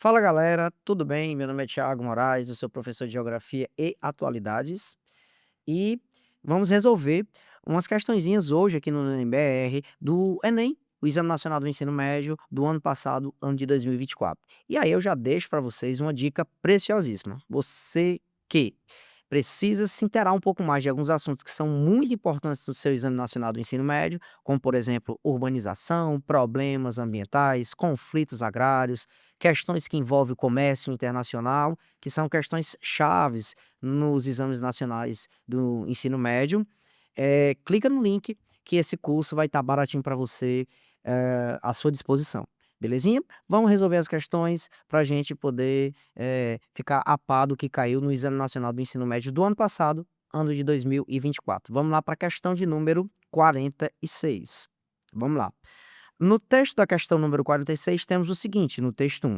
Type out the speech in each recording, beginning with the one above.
Fala galera, tudo bem? Meu nome é Thiago Moraes, eu sou professor de Geografia e Atualidades e vamos resolver umas questõezinhas hoje aqui no NBR do Enem, o Exame Nacional do Ensino Médio do ano passado, ano de 2024. E aí eu já deixo para vocês uma dica preciosíssima. Você que precisa se inteirar um pouco mais de alguns assuntos que são muito importantes no seu Exame Nacional do Ensino Médio, como por exemplo, urbanização, problemas ambientais, conflitos agrários, questões que envolvem o comércio internacional, que são questões chaves nos exames nacionais do ensino médio. Clica no link que esse curso vai estar baratinho para você, à sua disposição. Belezinha? Vamos resolver as questões para a gente poder ficar a par do que caiu no Exame Nacional do Ensino Médio do ano passado, ano de 2024. Vamos lá para a questão de número 46. Vamos lá. No texto da questão número 46, temos o seguinte, no texto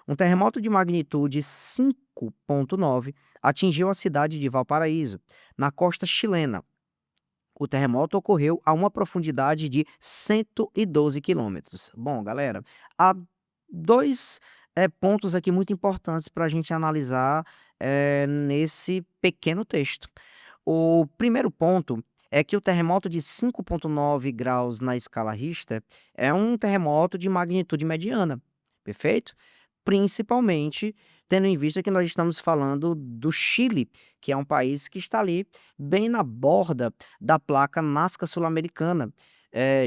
um terremoto de magnitude 5,9 atingiu a cidade de Valparaíso, na costa chilena. O terremoto ocorreu a uma profundidade de 112 quilômetros. Bom, galera, há dois pontos aqui muito importantes para a gente analisar nesse pequeno texto. O primeiro ponto é que o terremoto de 5,9 graus na escala Richter é um terremoto de magnitude mediana, perfeito? Principalmente tendo em vista que nós estamos falando do Chile, que é um país que está ali bem na borda da placa Nazca Sul-Americana,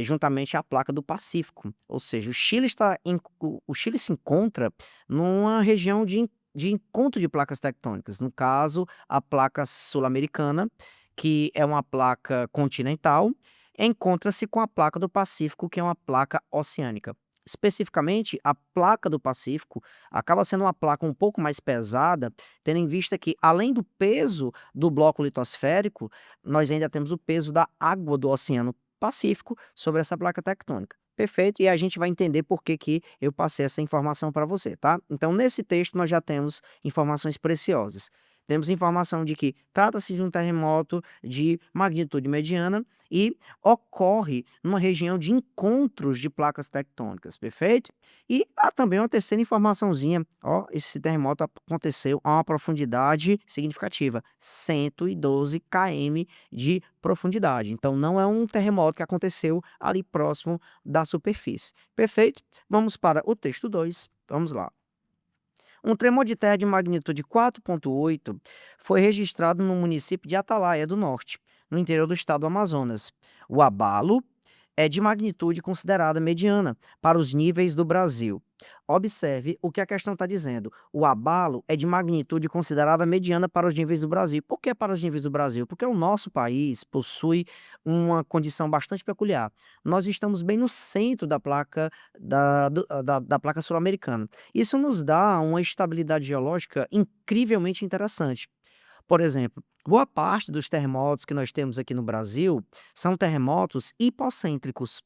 juntamente à placa do Pacífico. Ou seja, o Chile se encontra numa região de encontro de placas tectônicas. No caso, a placa sul-americana, que é uma placa continental, encontra-se com a placa do Pacífico, que é uma placa oceânica. Especificamente, a placa do Pacífico acaba sendo uma placa um pouco mais pesada, tendo em vista que, além do peso do bloco litosférico, nós ainda temos o peso da água do Oceano Pacífico sobre essa placa tectônica. Perfeito, e a gente vai entender por que que eu passei essa informação para você, tá? Então, nesse texto, nós já temos informações preciosas. Temos informação de que trata-se de um terremoto de magnitude mediana e ocorre numa região de encontros de placas tectônicas, perfeito? E há também uma terceira informaçãozinha, ó, esse terremoto aconteceu a uma profundidade significativa, 112 km de profundidade. Então não é um terremoto que aconteceu ali próximo da superfície. Perfeito? Vamos para o texto 2. Vamos lá. Um tremor de terra de magnitude 4,8 foi registrado no município de Atalaia do Norte, no interior do estado do Amazonas. O abalo é de magnitude considerada mediana para os níveis do Brasil. Observe o que a questão está dizendo. O abalo é de magnitude considerada mediana para os níveis do Brasil. Por que para os níveis do Brasil? Porque o nosso país possui uma condição bastante peculiar. Nós estamos bem no centro da placa da placa sul-americana. Isso nos dá uma estabilidade geológica incrivelmente interessante. Por exemplo, boa parte dos terremotos que nós temos aqui no Brasil são terremotos hipocêntricos.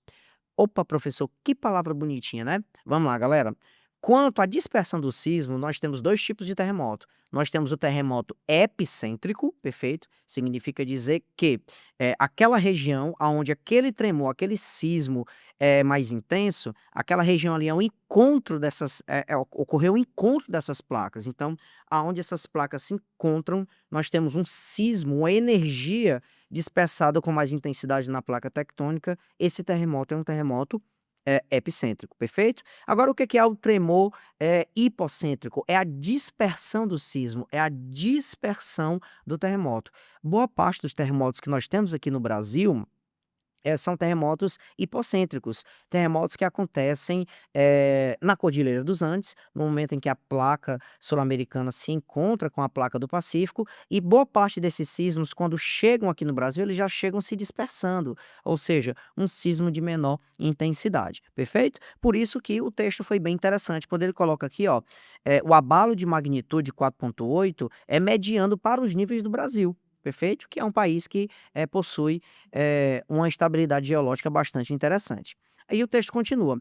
Opa, professor, que palavra bonitinha, né? Vamos lá, galera. Quanto à dispersão do sismo, nós temos 2 tipos de terremoto. Nós temos o terremoto epicêntrico, perfeito? Significa dizer que aquela região aonde aquele tremor, aquele sismo é mais intenso, aquela região ali é um encontro dessas, ocorreu o encontro dessas placas. Então, aonde essas placas se encontram, nós temos um sismo, uma energia dispersada com mais intensidade na placa tectônica. Esse terremoto é um terremoto epicêntrico, perfeito? Agora, o que que é o tremor hipocêntrico? É a dispersão do sismo, é a dispersão do terremoto. Boa parte dos terremotos que nós temos aqui no Brasil são terremotos hipocêntricos, terremotos que acontecem na Cordilheira dos Andes, no momento em que a placa sul-americana se encontra com a placa do Pacífico, e boa parte desses sismos, quando chegam aqui no Brasil, eles já chegam se dispersando, ou seja, um sismo de menor intensidade, perfeito? Por isso que o texto foi bem interessante, quando ele coloca aqui, ó, o abalo de magnitude 4,8 é mediano para os níveis do Brasil. Perfeito? Que é um país que possui uma estabilidade geológica bastante interessante. Aí o texto continua.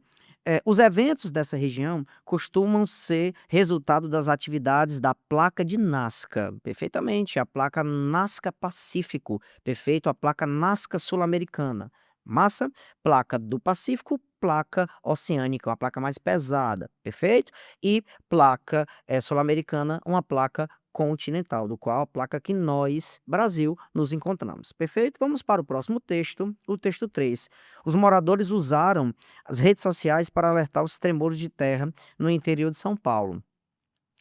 Os eventos dessa região costumam ser resultado das atividades da placa de Nazca, perfeitamente, a placa Nazca Pacífico, perfeito? A placa Nazca Sul-Americana. massa, placa do Pacífico, placa oceânica, uma placa mais pesada, perfeito? E placa sul-americana, uma placa continental, do qual a placa que nós, Brasil, nos encontramos, perfeito? Vamos para o próximo texto, o texto 3. Os moradores usaram as redes sociais para alertar os tremores de terra no interior de São Paulo.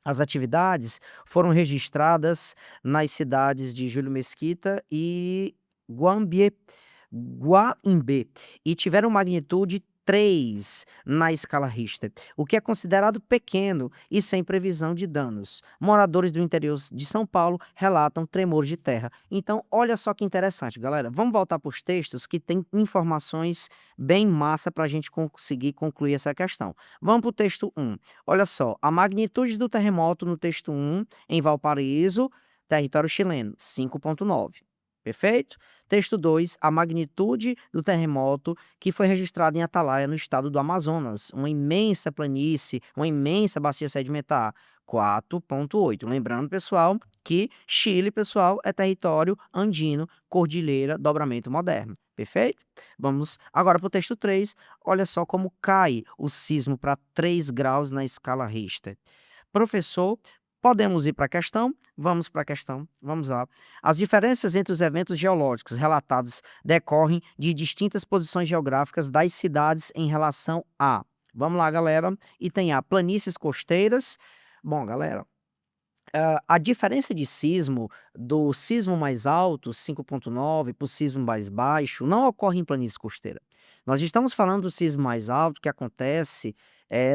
As atividades foram registradas nas cidades de Júlio Mesquita e Guambie Guaimbê e tiveram magnitude 3 na escala Richter, o que é considerado pequeno e sem previsão de danos. Moradores do interior de São Paulo relatam tremor de terra. Então, olha só que interessante, galera. Vamos voltar para os textos que tem informações bem massa para a gente conseguir concluir essa questão. Vamos para o texto 1. Olha só, a magnitude do terremoto no texto 1, em Valparaíso, território chileno, 5,9. Perfeito? Texto 2, a magnitude do terremoto que foi registrado em Atalaia, no estado do Amazonas, uma imensa planície, uma imensa bacia sedimentar, 4,8. Lembrando, pessoal, que Chile, pessoal, é território andino, cordilheira, dobramento moderno. Perfeito? Vamos agora para o texto 3. Olha só como cai o sismo para 3 graus na escala Richter. Professor, podemos ir para a questão? Vamos para a questão. Vamos lá. As diferenças entre os eventos geológicos relatados decorrem de distintas posições geográficas das cidades em relação a. Vamos lá, galera. Item A, planícies costeiras. Bom, galera, a diferença de sismo, do sismo mais alto, 5,9, para o sismo mais baixo, não ocorre em planície costeira. Nós estamos falando do sismo mais alto que acontece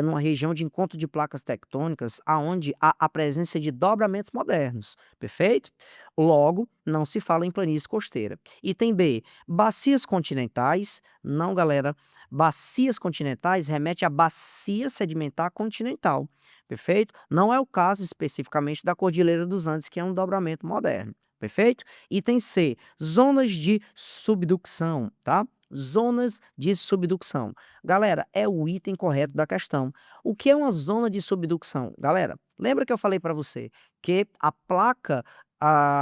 numa região de encontro de placas tectônicas, aonde há a presença de dobramentos modernos, perfeito? Logo, não se fala em planície costeira. Item B, bacias continentais. Não, galera, bacias continentais remete à bacia sedimentar continental. Perfeito? Não é o caso especificamente da Cordilheira dos Andes, que é um dobramento moderno. Perfeito? Item C, zonas de subducção, tá? Zonas de subducção. Galera, é o item correto da questão. O que é uma zona de subducção? Galera, lembra que eu falei para você que a placa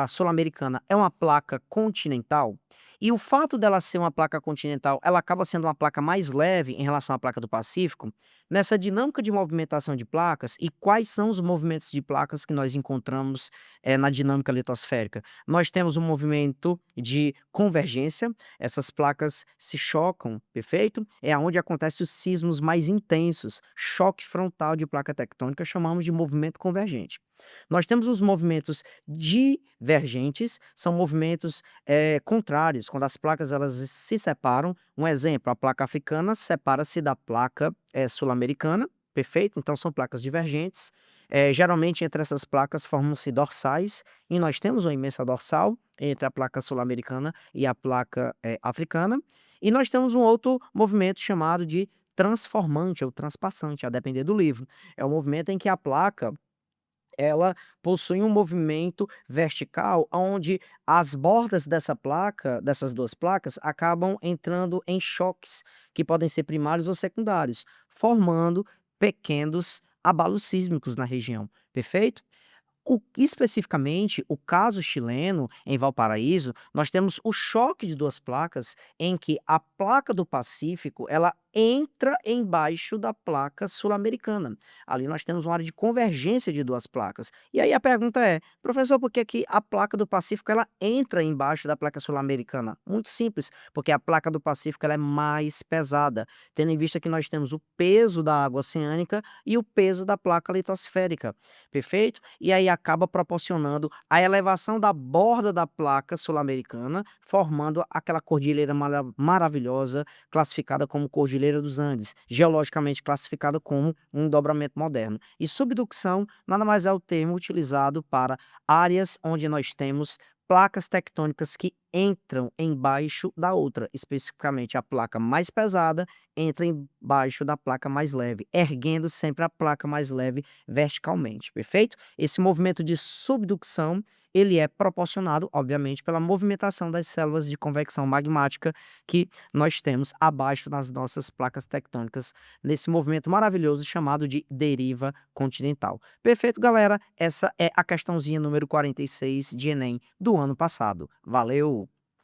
sul-americana é uma placa continental? E o fato dela ser uma placa continental, ela acaba sendo uma placa mais leve em relação à placa do Pacífico. Nessa dinâmica de movimentação de placas, e quais são os movimentos de placas que nós encontramos na dinâmica litosférica? Nós temos um movimento de convergência, essas placas se chocam, perfeito? É onde acontecem os sismos mais intensos, choque frontal de placa tectônica, chamamos de movimento convergente. Nós temos os movimentos divergentes, são movimentos contrários, quando as placas elas se separam. Um exemplo, a placa africana separa-se da placa sul-americana, perfeito? Então são placas divergentes. Geralmente entre essas placas formam-se dorsais, e nós temos uma imensa dorsal entre a placa sul-americana e a placa africana. E nós temos um outro movimento chamado de transformante ou transpassante, a depender do livro. É o movimento em que a placa ela possui um movimento vertical, onde as bordas dessa placa, dessas duas placas, acabam entrando em choques, que podem ser primários ou secundários, formando pequenos abalos sísmicos na região, perfeito? Especificamente, o caso chileno, em Valparaíso, nós temos o choque de duas placas, em que a placa do Pacífico, ela entra embaixo da placa sul-americana. Ali nós temos uma área de convergência de duas placas. E aí a pergunta é: professor, por que que a placa do Pacífico ela entra embaixo da placa sul-americana? Muito simples, porque a placa do Pacífico ela é mais pesada, tendo em vista que nós temos o peso da água oceânica e o peso da placa litosférica, perfeito? E aí acaba proporcionando a elevação da borda da placa sul-americana, formando aquela cordilheira maravilhosa, classificada como Cordilheira dos Andes, geologicamente classificada como um dobramento moderno. E subducção nada mais é o termo utilizado para áreas onde nós temos placas tectônicas que entram embaixo da outra, especificamente a placa mais pesada entra embaixo da placa mais leve, erguendo sempre a placa mais leve verticalmente, perfeito? Esse movimento de subducção, ele é proporcionado, obviamente, pela movimentação das células de convecção magmática que nós temos abaixo das nossas placas tectônicas, nesse movimento maravilhoso chamado de deriva continental. Perfeito, galera? Essa é a questãozinha número 46 de Enem do ano passado. Valeu!